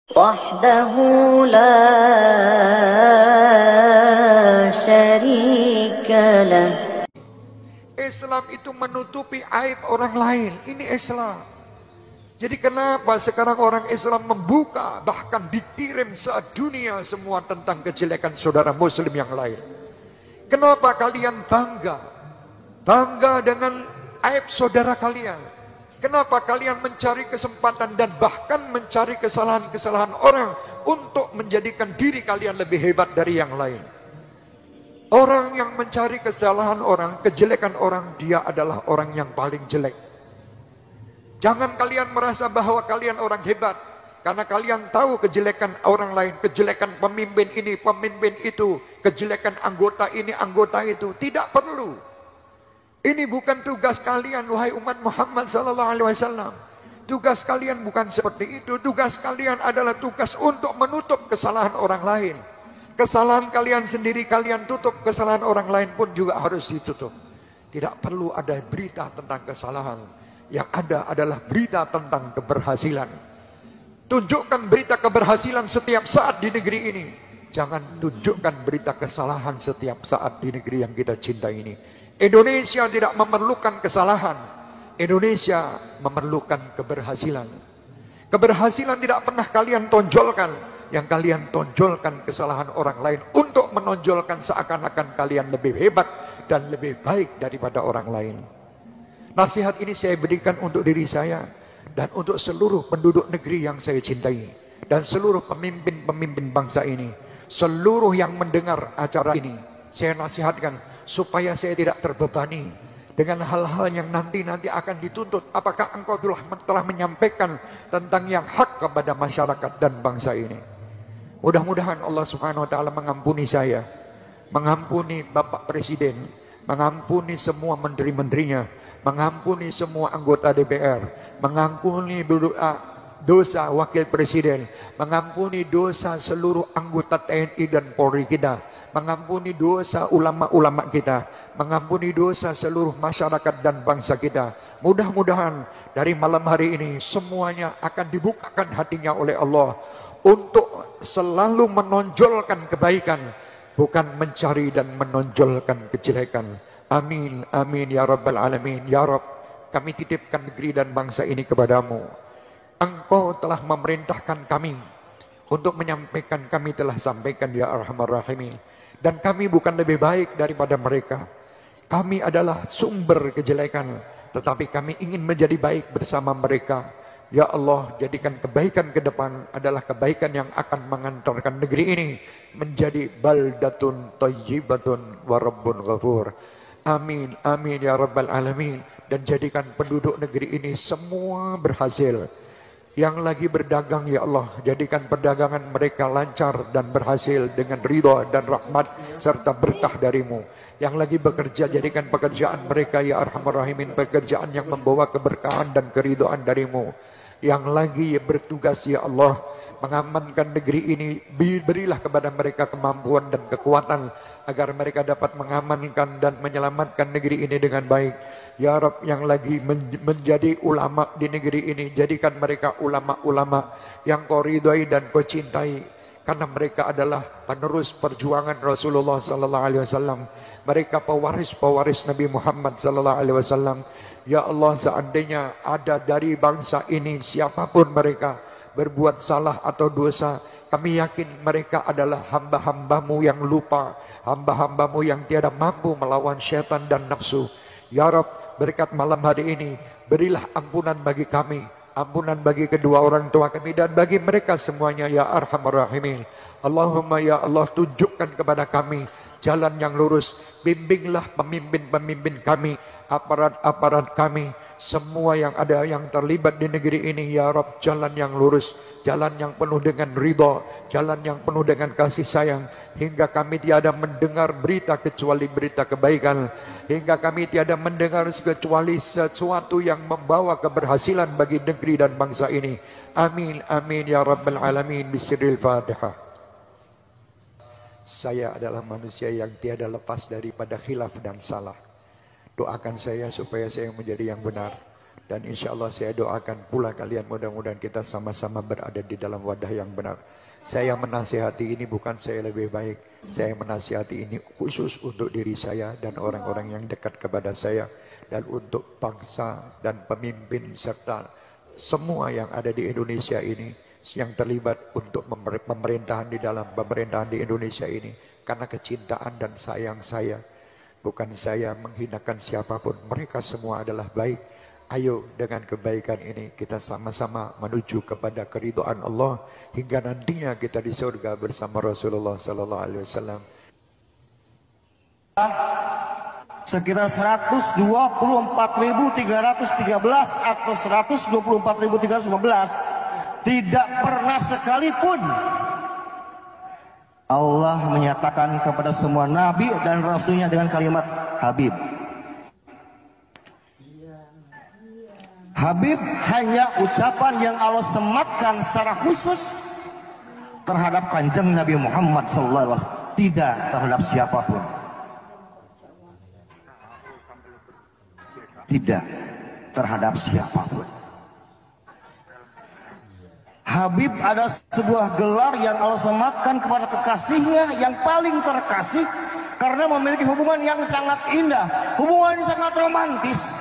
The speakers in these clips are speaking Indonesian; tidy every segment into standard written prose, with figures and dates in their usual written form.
وحده لا شريك له. Islam itu menutupi aib orang lain. Ini Islam. Jadi kenapa sekarang orang Islam membuka, bahkan dikirim sedunia semua tentang kejelekan saudara muslim yang lain? Kenapa kalian bangga? Bangga dengan aib saudara kalian. Kenapa kalian mencari kesempatan dan bahkan mencari kesalahan-kesalahan orang untuk menjadikan diri kalian lebih hebat dari yang lain? Orang yang mencari kesalahan orang, kejelekan orang, dia adalah orang yang paling jelek. Jangan kalian merasa bahwa kalian orang hebat karena kalian tahu kejelekan orang lain, kejelekan pemimpin ini, pemimpin itu, kejelekan anggota ini, anggota itu. Tidak perlu. Ini bukan tugas kalian, wahai umat Muhammad sallallahu alaihi wasallam. Tugas kalian bukan seperti itu. Tugas kalian adalah tugas untuk menutup kesalahan orang lain. Kesalahan kalian sendiri kalian tutup, kesalahan orang lain pun juga harus ditutup. Tidak perlu ada berita tentang kesalahan. Yang ada adalah berita tentang keberhasilan. Tunjukkan berita keberhasilan setiap saat di negeri ini. Jangan tunjukkan berita kesalahan setiap saat di negeri yang kita cintai ini. Indonesia tidak memerlukan kesalahan. Indonesia memerlukan keberhasilan. Keberhasilan tidak pernah kalian tonjolkan. Yang kalian tonjolkan kesalahan orang lain untuk menonjolkan seakan-akan kalian lebih hebat dan lebih baik daripada orang lain. Nasihat ini saya berikan untuk diri saya dan untuk seluruh penduduk negeri yang saya cintai dan seluruh pemimpin-pemimpin bangsa ini. Seluruh yang mendengar acara ini, saya nasihatkan supaya saya tidak terbebani dengan hal-hal yang nanti akan dituntut. Apakah engkau telah menyampaikan tentang yang hak kepada masyarakat dan bangsa ini? Mudah-mudahan Allah Subhanahu wa taala mengampuni saya, mengampuni Bapak Presiden, mengampuni semua menteri-menterinya, mengampuni semua anggota DPR, mengampuni dosa wakil presiden, mengampuni dosa seluruh anggota TNI dan Polri kita, mengampuni dosa ulama-ulama kita, mengampuni dosa seluruh masyarakat dan bangsa kita. Mudah-mudahan dari malam hari ini semuanya akan dibukakan hatinya oleh Allah untuk selalu menonjolkan kebaikan, bukan mencari dan menonjolkan kejelekan. Amin, amin ya rabbal alamin. Ya Rabb, kami titipkan negeri dan bangsa ini kepadamu. Engkau telah memerintahkan kami untuk menyampaikan, kami telah sampaikan ya arhamar rahimin. Dan kami bukan lebih baik daripada mereka. Kami adalah sumber kejelekan, tetapi kami ingin menjadi baik bersama mereka. Ya Allah, jadikan kebaikan ke depan adalah kebaikan yang akan mengantarkan negeri ini menjadi baldatun thayyibatun wa rabbun ghafur. Amin, amin ya rabbal alamin. Dan jadikan penduduk negeri ini semua berhasil. Yang lagi berdagang ya Allah, jadikan perdagangan mereka lancar dan berhasil dengan ridha dan rahmat serta berkah darimu. Yang lagi bekerja, jadikan pekerjaan mereka ya arhamar rahimin pekerjaan yang membawa keberkahan dan keridhaan darimu. Yang lagi bertugas ya Allah mengamankan negeri ini, berilah kepada mereka kemampuan dan kekuatan agar mereka dapat mengamankan dan menyelamatkan negeri ini dengan baik. Ya Rabb, yang lagi menjadi ulama di negeri ini, jadikan mereka ulama-ulama yang kau ridhai dan kau cintai, karena mereka adalah penerus perjuangan Rasulullah sallallahu alaihi wasallam. Mereka pewaris-pewaris Nabi Muhammad sallallahu alaihi wasallam. Ya Allah, seandainya ada dari bangsa ini siapapun mereka berbuat salah atau dosa, kami yakin mereka adalah hamba-hambamu yang lupa, hamba-hambamu yang tiada mampu melawan syaitan dan nafsu. Ya Rabb, berkat malam hari ini, berilah ampunan bagi kami, ampunan bagi kedua orang tua kami dan bagi mereka semuanya ya arhamar rahimin. Allahumma ya Allah, tunjukkan kepada kami jalan yang lurus, bimbinglah pemimpin-pemimpin kami, aparat-aparat kami, semua yang ada yang terlibat di negeri ini ya Rabb, jalan yang lurus, jalan yang penuh dengan ridha, jalan yang penuh dengan kasih sayang, hingga kami tiada mendengar berita kecuali berita kebaikan, hingga kami tiada mendengar kecuali sesuatu yang membawa keberhasilan bagi negeri dan bangsa ini. Amin, amin ya rabbal alamin. Bismillahil Fatihah. Saya adalah manusia yang tiada lepas daripada khilaf dan salah. Doakan saya supaya saya menjadi yang benar. Dan insya Allah saya doakan pula kalian mudah-mudahan kita sama-sama berada di dalam wadah yang benar. Saya menasihati ini bukan saya lebih baik. Saya menasihati ini khusus untuk diri saya dan orang-orang yang dekat kepada saya. Dan untuk bangsa dan pemimpin serta semua yang ada di Indonesia ini. Yang terlibat untuk pemerintahan di dalam pemerintahan di Indonesia ini. Karena kecintaan dan sayang saya. Bukan saya menghinakan siapapun. Mereka semua adalah baik. Ayo dengan kebaikan ini kita sama-sama menuju kepada keridhaan Allah hingga nantinya kita di surga bersama Rasulullah sallallahu alaihi wasallam. Sekitar 124.313 atau 124.315 tidak pernah sekalipun Allah menyatakan kepada semua nabi dan rasulnya dengan kalimat Habib. Habib hanya ucapan yang Allah sematkan secara khusus terhadap kanjeng Nabi Muhammad SAW, tidak terhadap siapapun. Tidak terhadap siapapun. Habib ada sebuah gelar yang Allah sematkan kepada kekasihnya yang paling terkasih karena memiliki hubungan yang sangat indah, hubungan yang sangat romantis.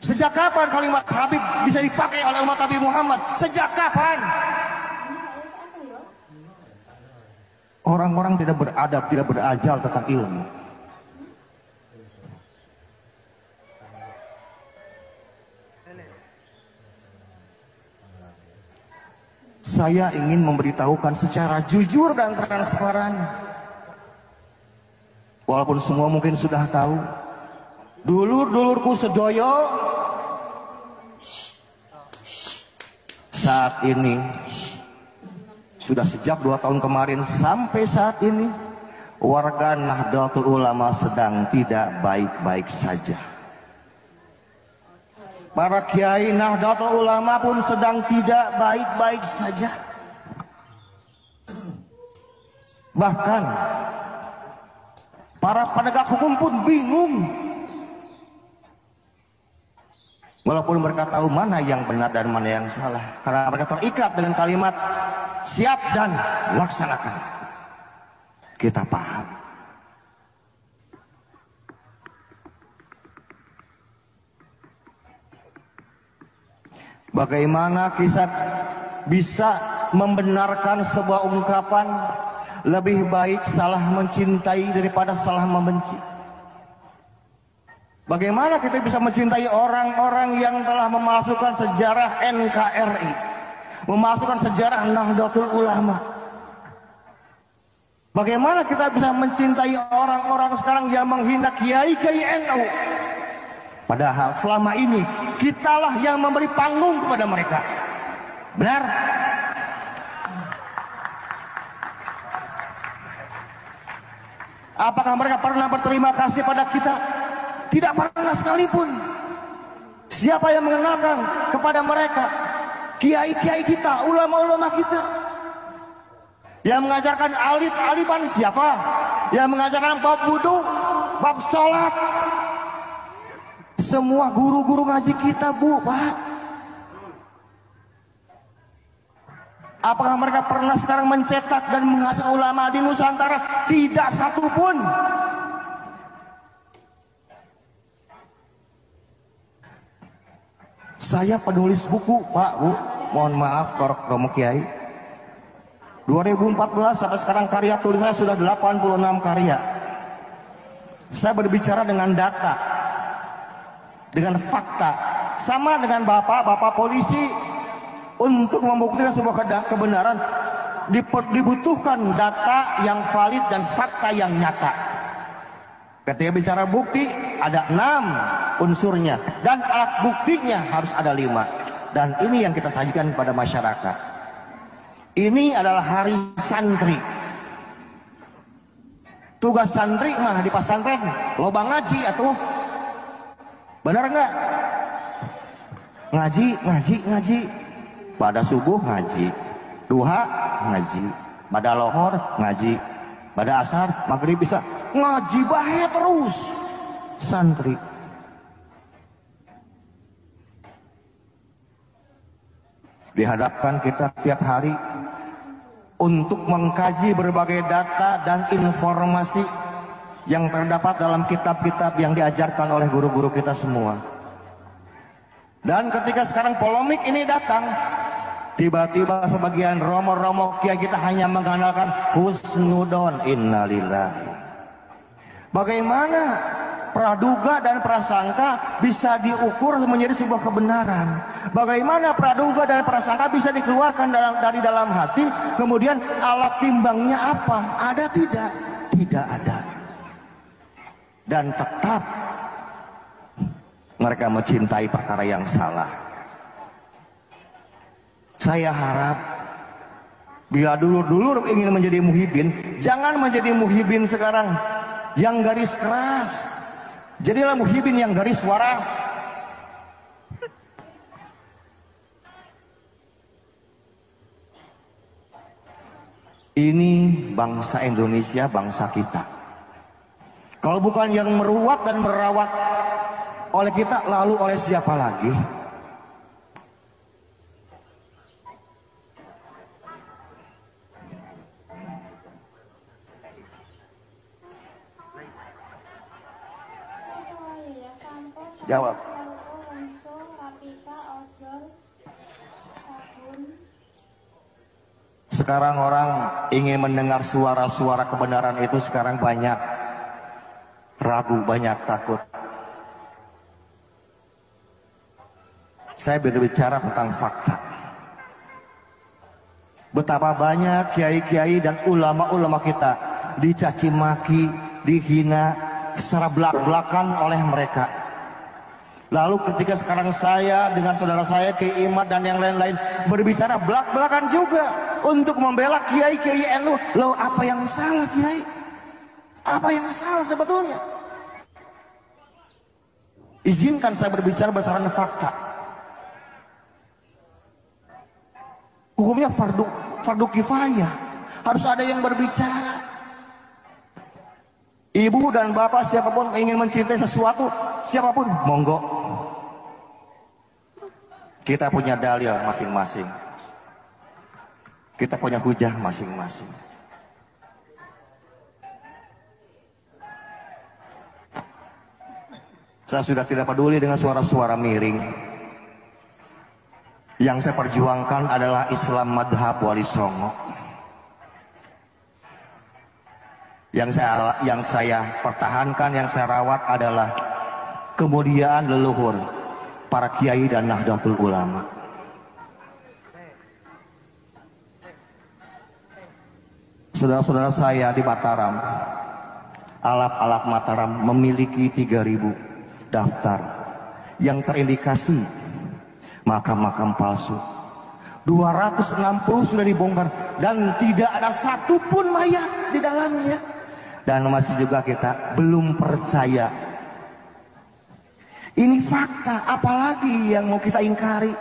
Sejak kapan kalimat Habib bisa dipakai oleh umat Nabi Muhammad? Sejak kapan? Orang-orang tidak beradab, tidak berajal tentang ilmu. Saya ingin memberitahukan secara jujur dan transparan. Walaupun semua mungkin sudah tahu. Dulur-dulurku sedoyo saat ini sudah sejak 2 tahun kemarin sampai saat ini warga Nahdlatul Ulama sedang tidak baik-baik saja. Para kiai Nahdlatul Ulama pun sedang tidak baik-baik saja. Bahkan para penegak hukum pun bingung. Walaupun mereka tahu mana yang benar dan mana yang salah. Karena mereka terikat dengan kalimat siap dan laksanakan. Kita paham. Bagaimana kita bisa membenarkan sebuah ungkapan lebih baik salah mencintai daripada salah membenci? Bagaimana kita bisa mencintai orang-orang yang telah memasukkan sejarah NKRI, memasukkan sejarah Nahdlatul Ulama? Bagaimana kita bisa mencintai orang-orang sekarang yang menghina kiai-kiai NU? Padahal selama ini kitalah yang memberi panggung kepada mereka. Benar? Apakah mereka pernah berterima kasih pada kita? Tidak pernah sekalipun. Siapa yang mengenalkan kepada mereka? Kiai-kiai kita, ulama-ulama kita. Yang mengajarkan alif-alifan siapa? Yang mengajarkan bab wudu, bab sholat. Semua guru-guru ngaji kita, Bu, Pak. Apakah mereka pernah sekarang mencetak dan menghasilkan ulama di Nusantara? Tidak satupun. Saya penulis buku, Pak, Bu. Mohon maaf kalau Romo Kiai. 2014 sampai sekarang karya tulis saya sudah 86 karya. Saya berbicara dengan data, dengan fakta. Sama dengan bapak polisi, untuk membuktikan sebuah kebenaran dibutuhkan data yang valid dan fakta yang nyata. Ketika bicara bukti ada 6 unsurnya dan alat buktinya harus ada 5. Dan ini yang kita sajikan kepada masyarakat. Ini adalah hari santri. Tugas santri mah di pesantren loba ngaji atuh. Benar enggak? Ngaji. Pada subuh ngaji, duha ngaji, pada lohor ngaji, pada asar maghrib bisa ngaji bahe terus. santri. Dihadapkan kita tiap hari untuk mengkaji berbagai data dan informasi yang terdapat dalam kitab-kitab yang diajarkan oleh guru-guru kita semua. Dan ketika sekarang polemik ini datang, tiba-tiba sebagian romo-romo kiai kita hanya mengandalkan husnudon, innalillahi. Bagaimana praduga dan prasangka bisa diukur menjadi sebuah kebenaran? Bagaimana praduga dan prasangka bisa dikeluarkan dari dalam hati? Kemudian alat timbangnya apa? Ada tidak? Tidak ada. Dan tetap mereka mencintai perkara yang salah. Saya harap bila dulur-dulur ingin menjadi muhibin, jangan menjadi muhibin sekarang yang garis keras. Jadilah muhibin yang garis waras. Ini bangsa Indonesia, bangsa kita. Kalau bukan yang meruat dan merawat oleh kita, lalu oleh siapa lagi? Jawab. Sekarang orang ingin mendengar suara-suara kebenaran itu sekarang banyak ragu, banyak takut. Saya berbicara tentang fakta. Betapa banyak kiai-kiai dan ulama-ulama kita dicaci maki, dihina secara belak-belakan oleh mereka. Lalu ketika sekarang saya dengan saudara saya Kiai Imad dan yang lain-lain berbicara belak-belakan juga untuk membela kiai-kiai NU. Loh, apa yang salah kiai? Apa yang salah sebetulnya? Izinkan saya berbicara berdasarkan fakta. Hukumnya fardu kifayah. Harus ada yang berbicara. Ibu dan bapak siapapun ingin mencintai sesuatu, siapapun monggo. Kita punya dalil masing-masing. Kita punya hujah masing-masing. Saya sudah tidak peduli dengan suara-suara miring. Yang saya perjuangkan adalah Islam madhab Wali Songo. Yang saya pertahankan, yang saya rawat adalah kemuliaan leluhur para kiai dan Nahdlatul Ulama. Saudara-saudara saya di Mataram, Alap-Alap Mataram memiliki 3.000 daftar yang terindikasi makam-makam palsu. 260 sudah dibongkar dan tidak ada satupun mayat di dalamnya. Dan masih juga kita belum percaya. Ini fakta, apalagi yang mau kita ingkari?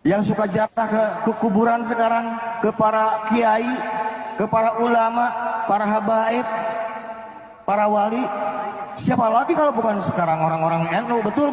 Yang suka jatah ke kuburan sekarang, ke para kiai, ke para ulama, para habaib, para wali. Siapa lagi kalau bukan sekarang orang-orang NU, betul Bu?